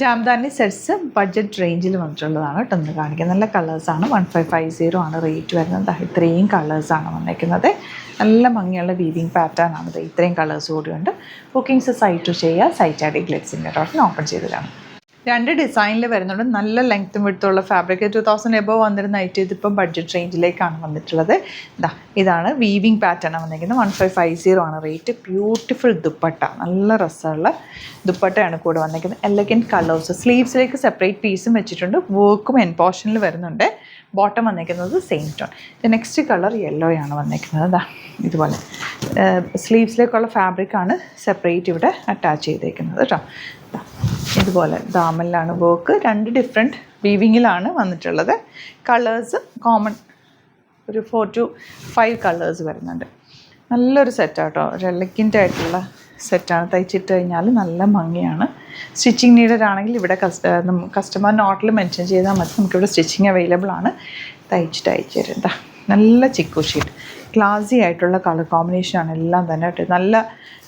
Jamdani sets budget റേഞ്ചിൽ വന്നിട്ടുള്ളതാണ് കേട്ടോ ഒന്ന് കാണിക്കുന്നത്. നല്ല കളേഴ്സാണ്. 1550 ആണ് റേറ്റ് വരുന്നത്. ഇത്രയും കളേഴ്സാണ് വന്നിരിക്കുന്നത്. നല്ല ഭംഗിയുള്ള വീവിങ് പാറ്റേൺ ആണ്. ഇത്രയും കളേഴ്സ് കൂടിയുണ്ട്. ബുക്കിംഗ്സ് സൈറ്റ് ചെയ്യുക. സൈറ്റ് ഐ ഡി ഗ്ലിറ്റ്സിൻ്റെ ഓപ്പൺ ചെയ്ത് കാണും. 2 ഡിസൈനിൽ വരുന്നുണ്ട്. നല്ല ലെങ്ത്തും വിടുത്തുള്ള ഫാബ്രിക്. 2000 എബോവ് വന്നിരുന്ന ഐറ്റം ഇതിപ്പം ബഡ്ജറ്റ് റേഞ്ചിലേക്കാണ് വന്നിട്ടുള്ളത്. ഇതാണ് വീവിങ് പാറ്റേൺ വന്നിരിക്കുന്നത്. 1550 ആണ് റേറ്റ്. ബ്യൂട്ടിഫുൾ ദുപ്പട്ട, നല്ല രസമുള്ള ദുപ്പട്ടയാണ് കൂടെ വന്നിരിക്കുന്നത്. Elegant colours. സ്ലീവ്സിലേക്ക് സെപ്പറേറ്റ് പീസും വെച്ചിട്ടുണ്ട്. വർക്കും എൻ പോർഷനിൽ വരുന്നുണ്ട്. ബോട്ടം വന്നിരിക്കുന്നത് same tone. Next colour yellow ആണ് വന്നിരിക്കുന്നത്. ഇതുപോലെ സ്ലീവ്സിലേക്കുള്ള ഫാബ്രിക്കാണ് സെപ്പറേറ്റ് ഇവിടെ അറ്റാച്ച് ചെയ്തേക്കുന്നത് കേട്ടോ. ഇതുപോലെ ദാമനിലാണ് വർക്ക്. 2 ഡിഫറെൻറ്റ് വീവിങ്ങിലാണ് വന്നിട്ടുള്ളത്. കളേഴ്സ് കോമൺ ഒരു 4 to 5 കളേഴ്സ് വരുന്നുണ്ട്. നല്ലൊരു സെറ്റാട്ടോ. ഒരു എലഗൻ്റ് ആയിട്ടുള്ള സെറ്റാണ്. തയ്ച്ചിട്ട് കഴിഞ്ഞാൽ നല്ല ഭംഗിയാണ്. സ്റ്റിച്ചിങ് നീഡഡ് ആണെങ്കിൽ ഇവിടെ കസ്റ്റമർ നോട്ടിൽ മെൻഷൻ ചെയ്താൽ മതി. നമുക്കിവിടെ സ്റ്റിച്ചിങ് അവൈലബിൾ ആണ്. തയ്ച്ചിട്ട് അയച്ചു തരും. നല്ല ചിക്കു ഷീറ്റ്, ക്ലാസി ആയിട്ടുള്ള കളർ കോമ്പിനേഷനാണ് എല്ലാം തന്നെ കേട്ടോ. നല്ല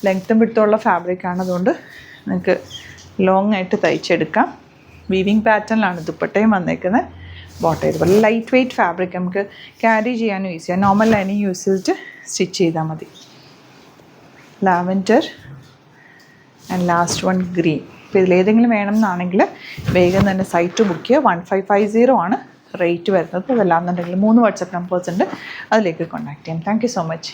ലെങ്ത്തും വിട്ടുള്ള ഫാബ്രിക്കാണ്. അതുകൊണ്ട് നിങ്ങൾക്ക് ലോങ് ആയിട്ട് തയ്ച്ചെടുക്കാം. വീവിങ് പാറ്റേണിലാണ് ദുപ്പട്ടയും വന്നേക്കുന്നത്. ബോട്ടം ഇതുപോലെ ലൈറ്റ് വെയ്റ്റ് ഫാബ്രിക്, നമുക്ക് ക്യാരി ചെയ്യാനും ഈസിയാണ്. നോർമൽ ലൈനിങ് യൂസ് ചെയ്തിട്ട് സ്റ്റിച്ച് ചെയ്താൽ മതി. Lavender and last one green. ഇപ്പോൾ ഇതിലേതെങ്കിലും വേണമെന്നാണെങ്കിൽ വേഗം തന്നെ സൈറ്റ് ബുക്ക് ചെയ്യുക. 1550 ആണ് റേറ്റ് വരുന്നത്. അതല്ലാന്നുണ്ടെങ്കിൽ 3 വാട്സപ്പ് നമ്പേഴ്സ് ഉണ്ട്, അതിലേക്ക് കോൺടാക്ട് ചെയ്യാം. Thank you so much.